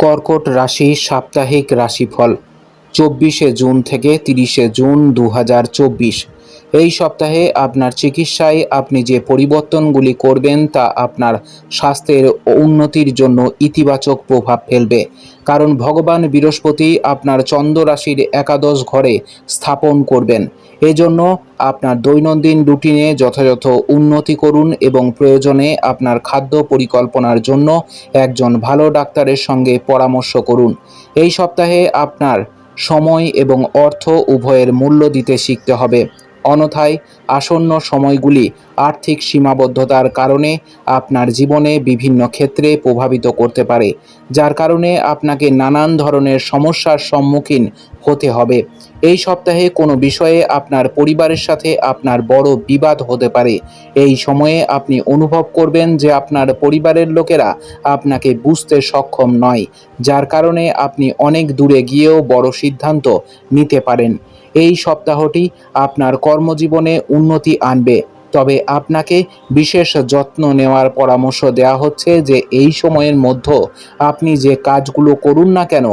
কর্কট রাশি সাপ্তাহিক রাশিফল 24শে জুন থেকে 30শে জুন 2024। এই সপ্তাহে আপনার চিকিৎসায় আপনি যে পরিবর্তনগুলি করবেন তা আপনার স্বাস্থ্যের উন্নতির জন্য ইতিবাচক প্রভাব ফেলবে। কারণ ভগবান বৃহস্পতি আপনার চন্দ্র রাশির একাদশ ঘরে স্থাপন করবেন। এজন্য আপনার দৈনন্দিন রুটিনে যথাযথ উন্নতি করুন এবং প্রয়োজনে আপনার খাদ্য পরিকল্পনার জন্য একজন ভালো ডাক্তারের সঙ্গে পরামর্শ করুন। এই সপ্তাহে আপনার সময় এবং অর্থ উভয়ের মূল্য দিতে শিখতে হবে, অন্যথায় আসন্ন সময়গুলি আর্থিক সীমাবদ্ধতার কারণে আপনার জীবনে বিভিন্ন ক্ষেত্রে প্রভাবিত করতে পারে, যার কারণে আপনাকে নানান ধরনের সমস্যার সম্মুখীন হতে হবে। এই সপ্তাহে কোনো বিষয়ে আপনার পরিবারের সাথে আপনার বড় বিবাদ হতে পারে। এই সময়ে আপনি অনুভব করবেন যে আপনার পরিবারের লোকেরা আপনাকে বুঝতে সক্ষম নয়, যার কারণে আপনি অনেক দূরে গিয়েও বড় সিদ্ধান্ত নিতে পারেন। এই সপ্তাহটি আপনার কর্মজীবনে উন্নতি আনবে, তবে আপনাকে বিশেষ যত্ন নেওয়ার পরামর্শ দেওয়া হচ্ছে যে এই সময়ের মধ্যে আপনি যে কাজগুলো করুন না কেন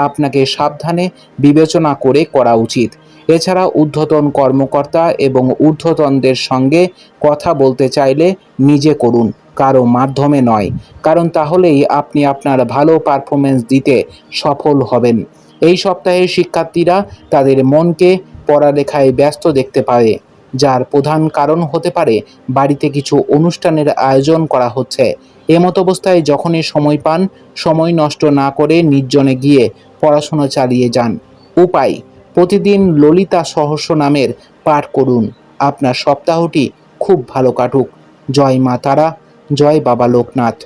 আপনাকে সাবধানে বিবেচনা করে করা উচিত। এছাড়া ঊর্ধ্বতন কর্মকর্তা এবং ঊর্ধ্বতনদের সঙ্গে কথা বলতে চাইলে নিজে করুন, কারো মাধ্যমে নয়, কারণ তাহলেই আপনি আপনার ভালো পারফরমেন্স দিতে সফল হবেন। এই সপ্তাহে শিক্ষার্থীরা তাদের মনকে পড়ালেখায় ব্যস্ত দেখতে পারে, যার প্রধান কারণ হতে পারে বাড়িতে কিছু অনুষ্ঠানের আয়োজন করা হচ্ছে। এমত অবস্থায় যখনই সময় পান, সময় নষ্ট না করে নির্জনে গিয়ে পড়াশোনা চালিয়ে যান। উপায়: প্রতিদিন ললিতা সহস্রনামের পাঠ করুন। আপনার সপ্তাহটি খুব ভালো কাটুক। জয় মা তারা, জয় বাবা লোকনাথ।